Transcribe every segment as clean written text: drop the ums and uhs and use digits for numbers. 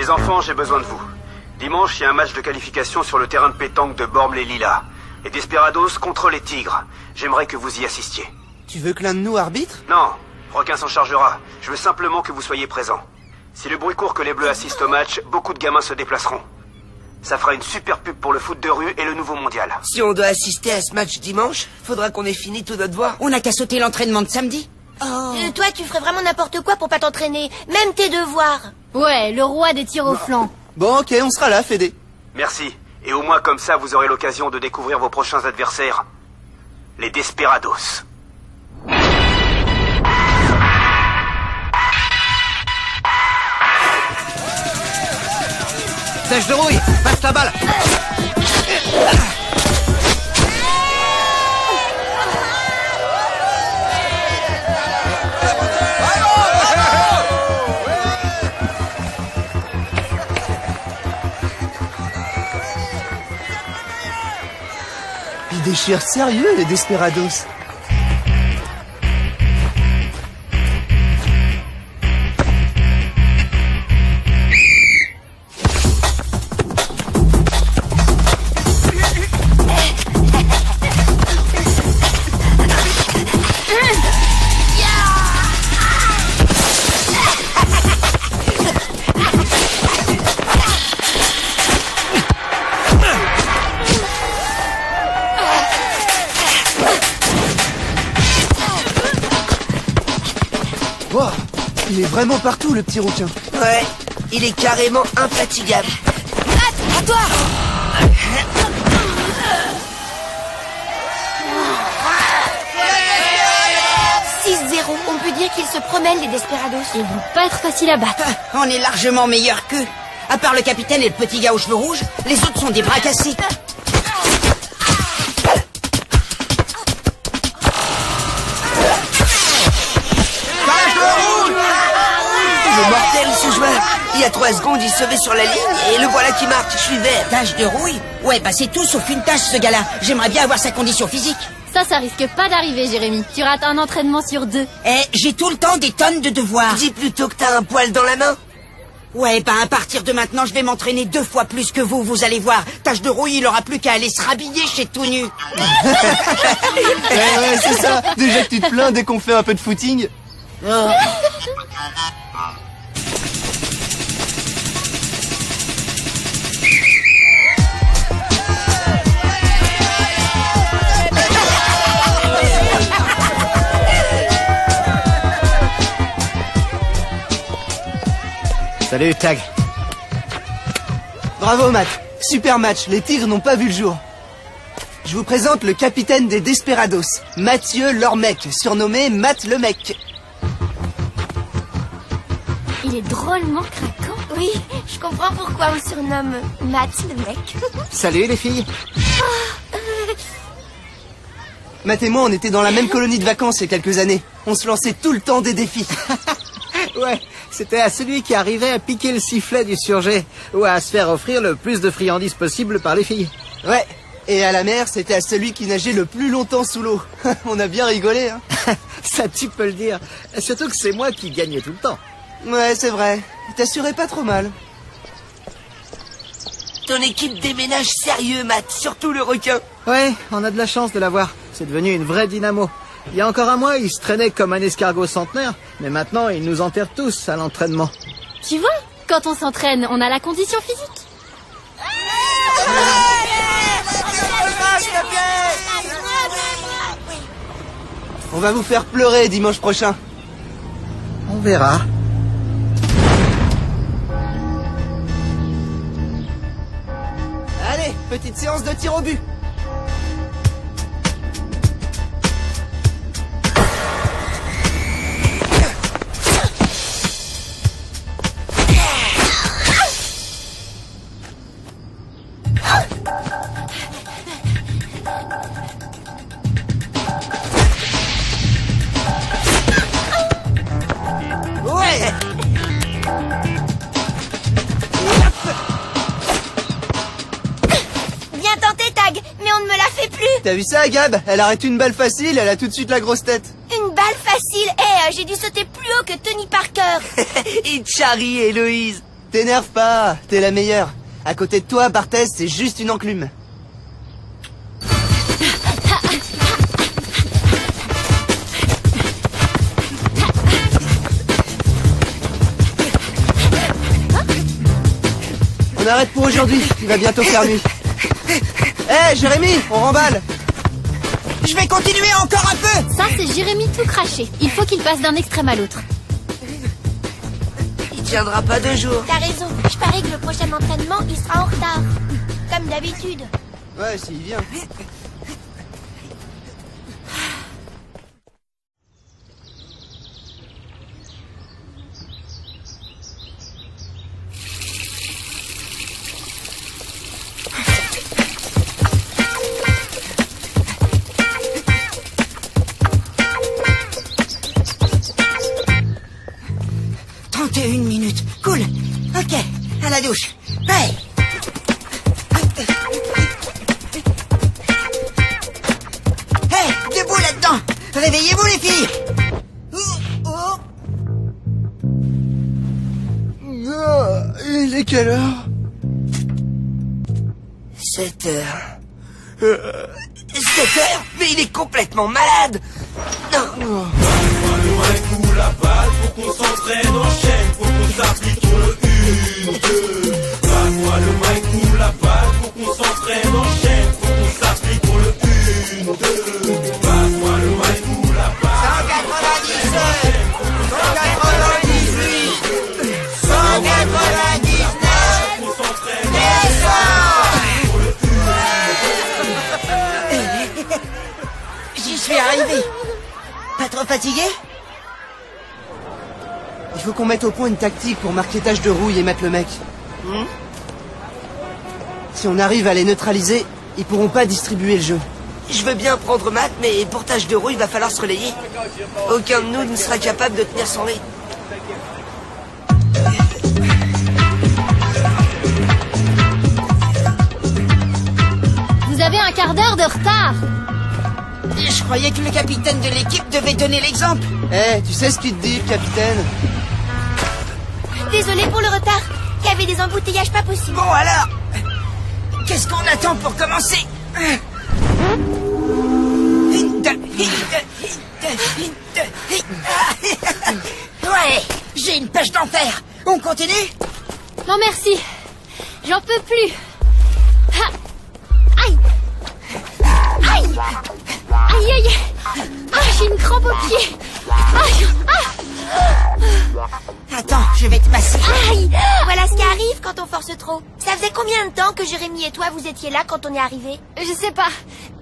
Les enfants, j'ai besoin de vous. Dimanche, il y a un match de qualification sur le terrain de pétanque de Bormes-les-Lilas. Les Desperados contre les Tigres. J'aimerais que vous y assistiez. Tu veux que l'un de nous arbitre? Non, Requin s'en chargera. Je veux simplement que vous soyez présents. Si le bruit court que les Bleus assistent au match, beaucoup de gamins se déplaceront. Ça fera une super pub pour le foot de rue et le nouveau mondial. Si on doit assister à ce match dimanche, faudra qu'on ait fini tout notre devoir. On n'a qu'à sauter l'entraînement de samedi. Toi, tu ferais vraiment n'importe quoi pour pas t'entraîner. Même tes devoirs. Ouais, le roi des tirs au flanc. Bon, ok, on sera là, Fédé. Merci. Et au moins comme ça, vous aurez l'occasion de découvrir vos prochains adversaires. Les Desperados. Sèche de rouille, passe la balle. Ils déchirent sérieux, les Desperados. Wow, il est vraiment partout, le petit rouquin. Ouais, il est carrément infatigable. À toi. 6-0, on peut dire qu'ils se promènent, les Desperados. Ils vont pas être faciles à battre. On est largement meilleurs qu'eux. À part le capitaine et le petit gars aux cheveux rouges, les autres sont des bras cassés. Il est mortel, ce joueur. Il y a 3 secondes, il se met sur la ligne et le voilà qui marque. Je suis vert. Tache de rouille? Ouais, bah c'est tout sauf une tache, ce gars-là. J'aimerais bien avoir sa condition physique. Ça risque pas d'arriver, Jérémy. Tu rates un entraînement sur 2. J'ai tout le temps des tonnes de devoirs. Dis plutôt que t'as un poil dans la main. Ouais, bah à partir de maintenant, je vais m'entraîner 2 fois plus que vous allez voir. Tache de rouille, il aura plus qu'à aller se rhabiller chez tout nu. Ouais, c'est ça. Déjà que tu te plains dès qu'on fait un peu de footing. Salut, Tag. Bravo, Matt. Super match. Les Tigres n'ont pas vu le jour. Je vous présente le capitaine des Desperados, Mathieu Lormec, surnommé Matt le Mec. Il est drôlement craquant. Oui, je comprends pourquoi on surnomme Matt le mec. Salut, les filles. Matt et moi, on était dans la même colonie de vacances il y a quelques années. On se lançait tout le temps des défis. Ouais, c'était à celui qui arrivait à piquer le sifflet du surget ou à se faire offrir le plus de friandises possible par les filles. Ouais. Et à la mer, c'était à celui qui nageait le plus longtemps sous l'eau. On a bien rigolé, hein. Ça, tu peux le dire. Surtout que c'est moi qui gagnais tout le temps. Ouais, c'est vrai. T'assurais pas trop mal. Ton équipe déménage sérieux, Matt. Surtout le requin. Ouais, on a de la chance de l'avoir. C'est devenu une vraie dynamo. Il y a encore un mois, il se traînait comme un escargot centenaire. Mais maintenant, il nous enterre tous à l'entraînement. Tu vois, quand on s'entraîne, on a la condition physique. On va vous faire pleurer dimanche prochain. On verra. Allez, petite séance de tir au but. Ouais. Bien tenté, Tag, mais on ne me la fait plus. T'as vu ça, Gab? Elle arrête une balle facile, elle a tout de suite la grosse tête. Une balle facile. J'ai dû sauter plus haut que Tony Parker. Et Charlie et Héloïse. T'énerve pas, t'es la meilleure. À côté de toi, Barthès, c'est juste une enclume. On arrête pour aujourd'hui, il va bientôt faire nuit. Hé, Jérémy, on remballe. Je vais continuer encore un peu. Ça, c'est Jérémy tout craché. Il faut qu'il passe d'un extrême à l'autre. Il tiendra pas 2 jours. T'as raison, je parie que le prochain entraînement, il sera en retard. Comme d'habitude. Ouais, s'il vient. Une minute. Cool. Ok. À la douche. Hey. Hey, debout là-dedans. Réveillez-vous les filles. Il est quelle heure? 7 heures. 7 heures? Mais il est complètement malade. Non. Ou la balle pour qu'on s'entraîne en chaîne, faut qu'on s'applique sur le 1, 2. Passe-moi le mic ou la balle pour qu'on s'entraîne en chaîne, faut qu'on s'applique pour le 1, 2. Passe-moi le mic ou la balle. 197, 198, 199, Faut s'entraîner J'y suis arrivé. Pas trop fatigué? Il faut qu'on mette au point une tactique pour marquer Tache de Rouille et mettre le mec. Si on arrive à les neutraliser, ils pourront pas distribuer le jeu. Je veux bien prendre Matt, mais pour Tache de Rouille, il va falloir se relayer. Aucun de nous ne sera capable de tenir son rythme. Vous avez un quart d'heure de retard. Je croyais que le capitaine de l'équipe devait donner l'exemple. Eh, tu sais ce qu'il te dit, le capitaine? Désolé pour le retard. Il y avait des embouteillages pas possibles. Bon alors, qu'est-ce qu'on attend pour commencer? Ouais, j'ai une pêche d'enfer. On continue? Non merci. J'en peux plus. Ah. Aïe. Aïe. Aïe aïe. Ah, j'ai une crampe au pied. Aïe. Ah. Attends, je vais te masser. Aïe. Voilà ce qui arrive quand on force trop. Ça faisait combien de temps que Jérémy et toi vous étiez là quand on est arrivé? Je sais pas.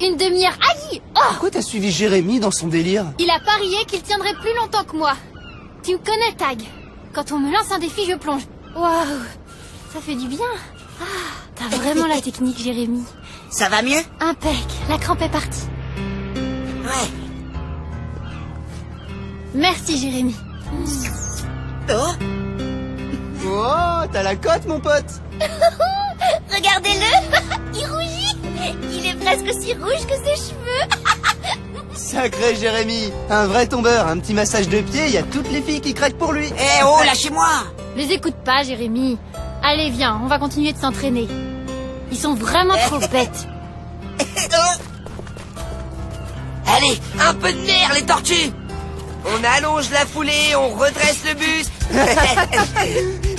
Une demi-heure. Aïe. Oh. Pourquoi t'as suivi Jérémy dans son délire? Il a parié qu'il tiendrait plus longtemps que moi. Tu me connais, Tag. Quand on me lance un défi, je plonge. Waouh. Ça fait du bien. Ah, t'as vraiment la technique, Jérémy. Ça va mieux? Impec. La crampe est partie. Ouais. Merci, Jérémy. Oh, Oh, t'as la cote, mon pote. Regardez-le. Il rougit. Il est presque aussi rouge que ses cheveux. Sacré Jérémy. Un vrai tombeur, un petit massage de pied, il y a toutes les filles qui craquent pour lui. eh oh, lâchez-moi. Les écoute pas, Jérémy. Allez, viens, on va continuer de s'entraîner. Ils sont vraiment trop bêtes. Allez, un peu de nerf, les tortues. On allonge la foulée, on redresse le buste.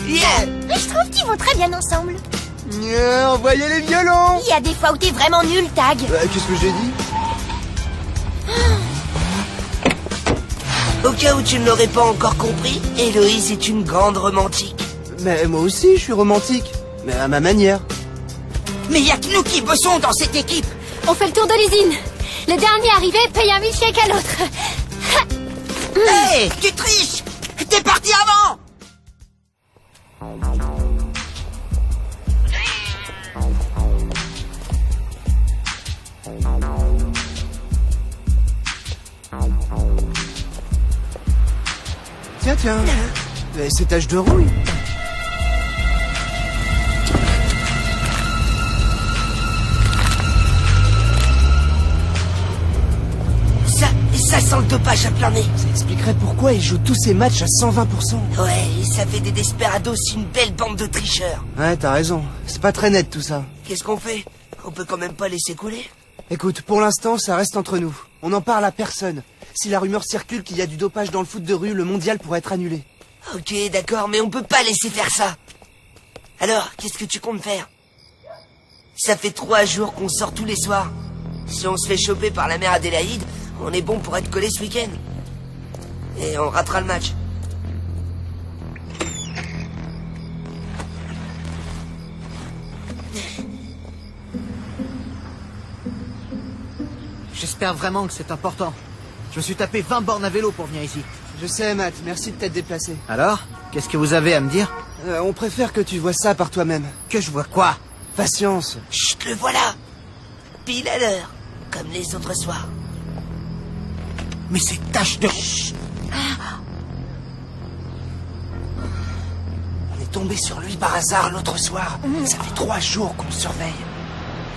Yeah. Mais je trouve qu'ils vont très bien ensemble. Envoyez les violons. Il y a des fois où t'es vraiment nul, Tag. Qu'est-ce que j'ai dit? Au cas où tu ne l'aurais pas encore compris, Héloïse est une grande romantique. Mais moi aussi, je suis romantique. Mais à ma manière. Mais y a que nous qui bossons dans cette équipe. On fait le tour de l'usine. Le dernier arrivé paye un milkshake à l'autre. Hé, tu triches. T'es parti avant. Tiens. C'est Tache de Rouille. Ça sent le dopage à plein nez. Ça expliquerait pourquoi il joue tous ses matchs à 120%. Ouais, et ça fait des Desperados une belle bande de tricheurs. Ouais, t'as raison. C'est pas très net tout ça. Qu'est-ce qu'on fait? On peut quand même pas laisser couler. Écoute, pour l'instant, ça reste entre nous. On n'en parle à personne. Si la rumeur circule qu'il y a du dopage dans le foot de rue, le mondial pourrait être annulé. Ok, d'accord, mais on peut pas laisser faire ça. Alors, qu'est-ce que tu comptes faire? Ça fait 3 jours qu'on sort tous les soirs. Si on se fait choper par la mère Adélaïde, on est bon pour être collé ce week-end. Et on ratera le match. J'espère vraiment que c'est important. Je me suis tapé 20 bornes à vélo pour venir ici. Je sais, Matt, merci de t'être déplacé. Alors, qu'est-ce que vous avez à me dire? On préfère que tu vois ça par toi-même. Que je vois quoi? Patience. Chut, le voilà. Pile à l'heure, comme les autres soirs. Mais c'est tache de... On est tombé sur lui par hasard l'autre soir. Ça fait 3 jours qu'on le surveille.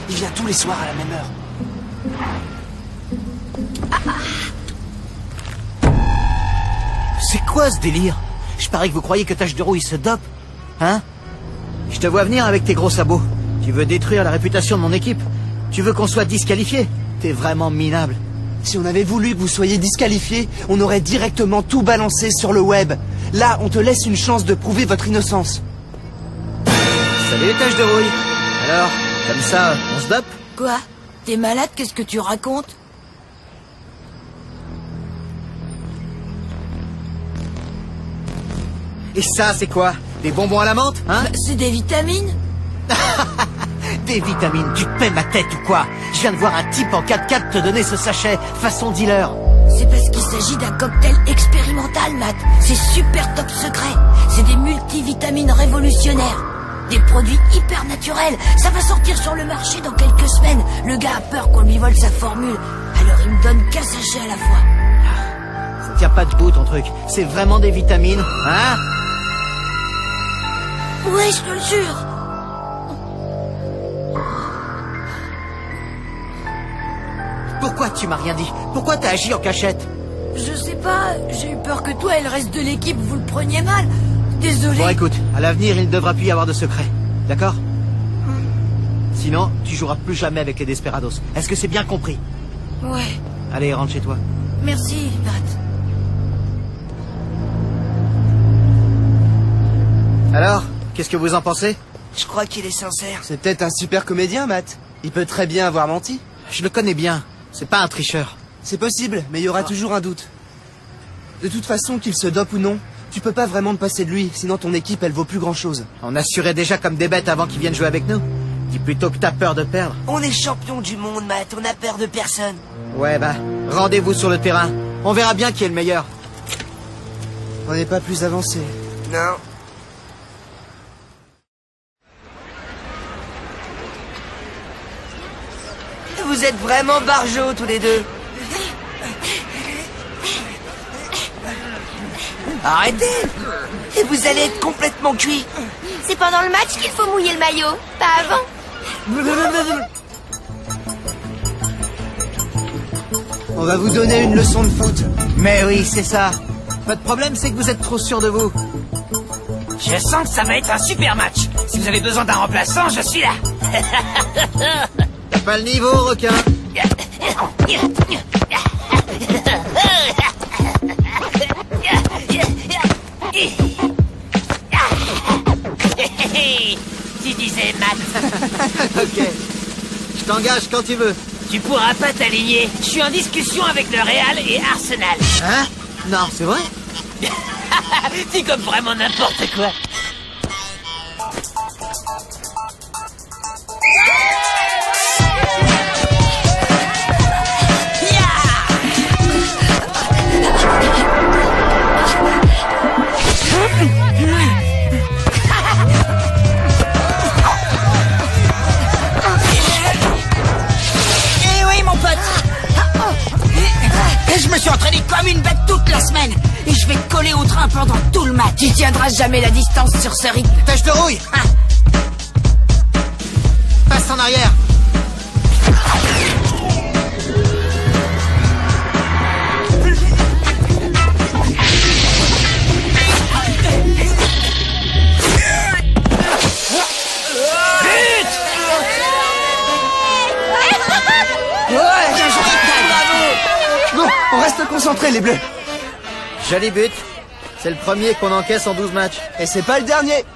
Il vient tous les soirs à la même heure. C'est quoi ce délire? Je parie que vous croyez que Tache de Roue il se dope? Hein? Je te vois venir avec tes gros sabots. Tu veux détruire la réputation de mon équipe? Tu veux qu'on soit disqualifié? T'es vraiment minable. Si on avait voulu que vous soyez disqualifié, on aurait directement tout balancé sur le web. Là, on te laisse une chance de prouver votre innocence. Salut Tache de Rouille. Alors, comme ça, on se dope? Quoi? T'es malade? Qu'est-ce que tu racontes? Et ça, c'est quoi? Des bonbons à la menthe, hein? C'est des vitamines? Des vitamines, tu te paies ma tête ou quoi? Je viens de voir un type en 4x4 te donner ce sachet, façon dealer. C'est parce qu'il s'agit d'un cocktail expérimental, Matt. C'est super top secret. C'est des multivitamines révolutionnaires. Des produits hyper naturels. Ça va sortir sur le marché dans quelques semaines. Le gars a peur qu'on lui vole sa formule. Alors il me donne qu'un sachet à la fois. Ça tient pas debout ton truc. C'est vraiment des vitamines, hein? Ouais, je te le jure. Pourquoi tu m'as rien dit? Pourquoi t'as agi en cachette? Je sais pas, j'ai eu peur que toi et le reste de l'équipe vous le preniez mal. Désolé. Bon écoute, à l'avenir il ne devra plus y avoir de secret. D'accord? Sinon, tu joueras plus jamais avec les Desperados. Est-ce que c'est bien compris? Ouais. Allez, rentre chez toi. Merci, Matt. Alors, qu'est-ce que vous en pensez? Je crois qu'il est sincère. C'est peut-être un super comédien, Matt. Il peut très bien avoir menti. Je le connais bien. C'est pas un tricheur. C'est possible, mais il y aura toujours un doute. De toute façon, qu'il se dope ou non, tu peux pas vraiment te passer de lui, sinon ton équipe, elle vaut plus grand-chose. On assurait déjà comme des bêtes avant qu'ils viennent jouer avec nous. Dis plutôt que t'as peur de perdre. On est champion du monde, Matt. On a peur de personne. Ouais, bah, rendez-vous sur le terrain. On verra bien qui est le meilleur. On n'est pas plus avancé. Non. Vous êtes vraiment barjots tous les deux. Arrêtez! Et vous allez être complètement cuits. C'est pendant le match qu'il faut mouiller le maillot, pas avant. On va vous donner une leçon de foot. Mais oui, c'est ça. Votre problème, c'est que vous êtes trop sûr de vous. Je sens que ça va être un super match. Si vous avez besoin d'un remplaçant, je suis là. T'as pas le niveau, requin. Tu disais, Matt. Ok. Je t'engage quand tu veux. Tu pourras pas t'aligner. Je suis en discussion avec le Real et Arsenal. Hein? Non, c'est vrai? C'est comme vraiment n'importe quoi. Je me suis entraîné comme une bête toute la semaine. Et je vais te coller au train pendant tout le match. Tu tiendras jamais la distance sur ce rythme. Tache de rouille. Passe en arrière. Concentrez les bleus. Joli but. C'est le premier qu'on encaisse en 12 matchs. Et c'est pas le dernier.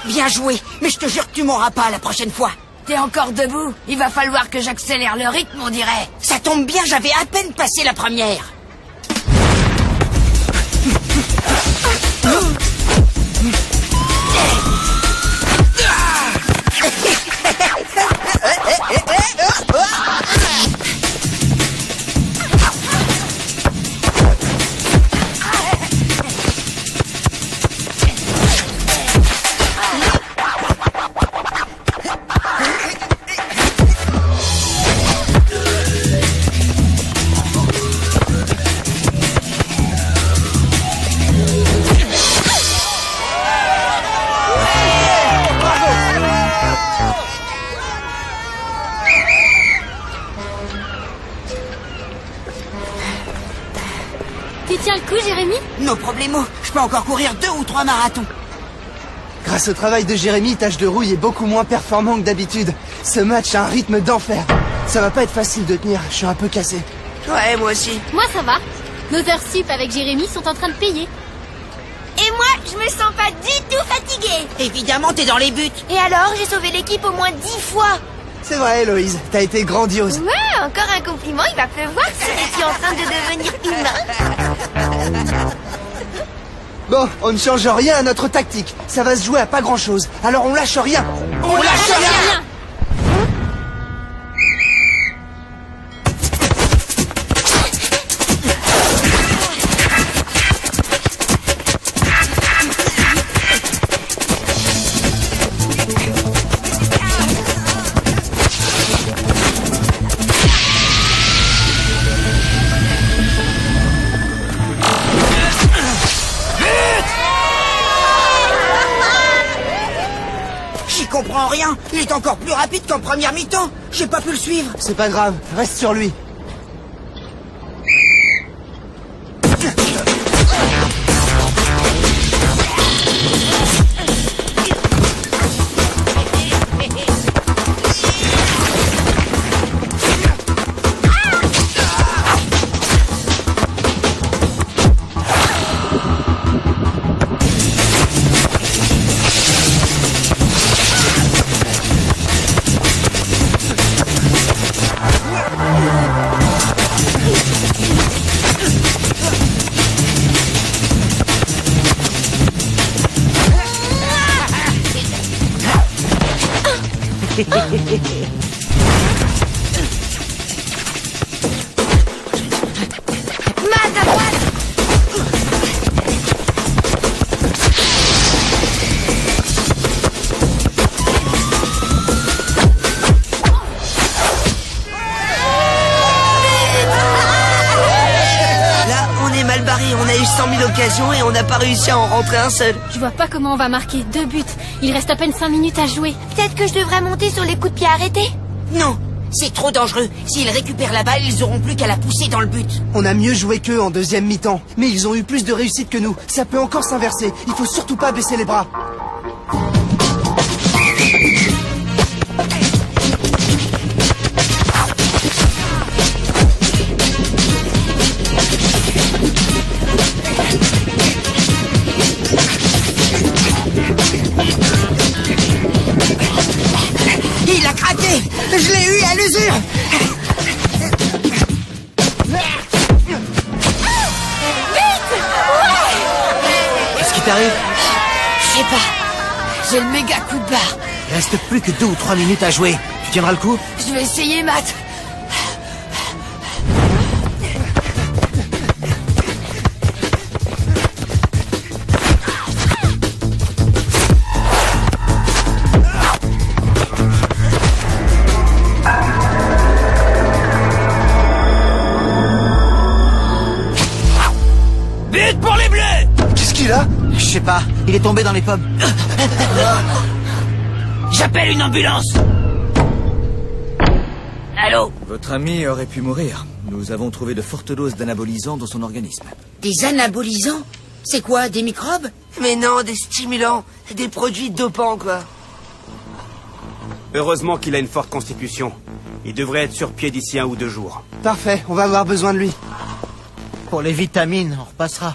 Bien joué, mais je te jure que tu m'auras pas la prochaine fois. T'es encore debout? Il va falloir que j'accélère le rythme, on dirait. Ça tombe bien, j'avais à peine passé la première. Tu tiens le coup, Jérémy? No problemo, je peux encore courir 2 ou 3 marathons. Grâce au travail de Jérémy, Tache de Rouille est beaucoup moins performant que d'habitude. Ce match a un rythme d'enfer. Ça va pas être facile de tenir, je suis un peu cassé. Ouais, moi aussi. Moi, ça va. Nos heures sup avec Jérémy sont en train de payer. Et moi, je me sens pas du tout fatiguée. Évidemment, t'es dans les buts. Et alors, j'ai sauvé l'équipe au moins 10 fois. C'est vrai, Héloïse, t'as été grandiose. Ouais, encore un compliment, il va pleuvoir. Serais-tu en train de devenir humain? Bon, on ne change rien à notre tactique. Ça va se jouer à pas grand-chose. Alors on lâche rien. On lâche rien. J'y comprends rien. Il est encore plus rapide qu'en première mi-temps. J'ai pas pu le suivre. C'est pas grave, reste sur lui. Matt, à droite. Là, on est mal barré. On a eu 100 000 occasions et on n'a pas réussi à en rentrer un seul. Je vois pas comment on va marquer 2 buts. Il reste à peine 5 minutes à jouer. Peut-être que je devrais monter sur les coups de pied arrêtés. Non, c'est trop dangereux. S'ils récupèrent la balle, ils auront plus qu'à la pousser dans le but. On a mieux joué qu'eux en deuxième mi-temps. Mais ils ont eu plus de réussite que nous. Ça peut encore s'inverser. Il faut surtout pas baisser les bras. Il a craqué. Je l'ai eu à l'usure. Qu'est-ce qui t'arrive? Je sais pas. J'ai le méga coup de barre. Il reste plus que 2 ou 3 minutes à jouer. Tu tiendras le coup? Je vais essayer, Matt. sais pas. Il est tombé dans les pommes. J'appelle une ambulance. Allô? Votre ami aurait pu mourir. Nous avons trouvé de fortes doses d'anabolisants dans son organisme. Des anabolisants? C'est quoi, des microbes? Mais non, des stimulants, des produits dopants, quoi. Heureusement qu'il a une forte constitution. Il devrait être sur pied d'ici 1 ou 2 jours. Parfait, on va avoir besoin de lui. Pour les vitamines, on repassera.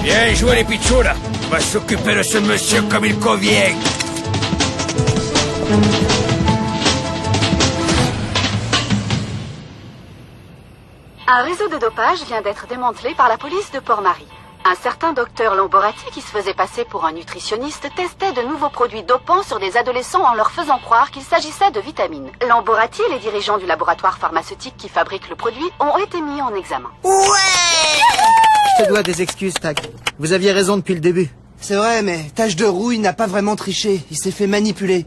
Bien joué les pitchounes. On va s'occuper de ce monsieur comme il convient. Un réseau de dopage vient d'être démantelé par la police de Port-Marie. Un certain docteur Lamborati, qui se faisait passer pour un nutritionniste, testait de nouveaux produits dopants sur des adolescents en leur faisant croire qu'il s'agissait de vitamines. Lamborati et les dirigeants du laboratoire pharmaceutique qui fabrique le produit ont été mis en examen. Je te dois des excuses, Tag. Vous aviez raison depuis le début. C'est vrai, mais Tache de Rouille n'a pas vraiment triché. Il s'est fait manipuler.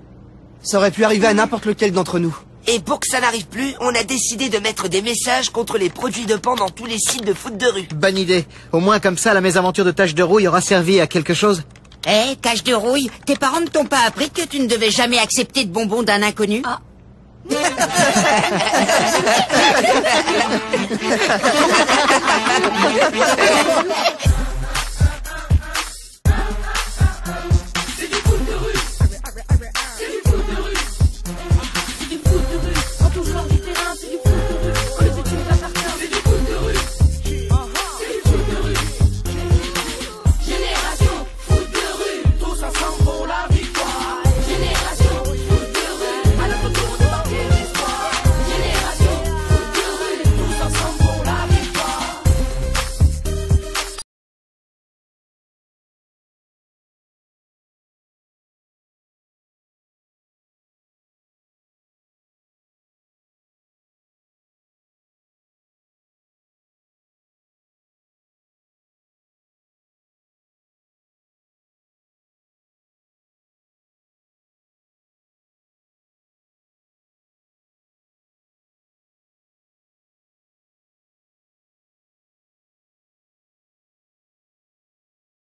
Ça aurait pu arriver à n'importe lequel d'entre nous. Et pour que ça n'arrive plus, on a décidé de mettre des messages contre les produits dopants dans tous les sites de foot de rue. Bonne idée. Au moins comme ça, la mésaventure de Tache de Rouille aura servi à quelque chose. Eh, Tache de Rouille, tes parents ne t'ont pas appris que tu ne devais jamais accepter de bonbons d'un inconnu? Ah.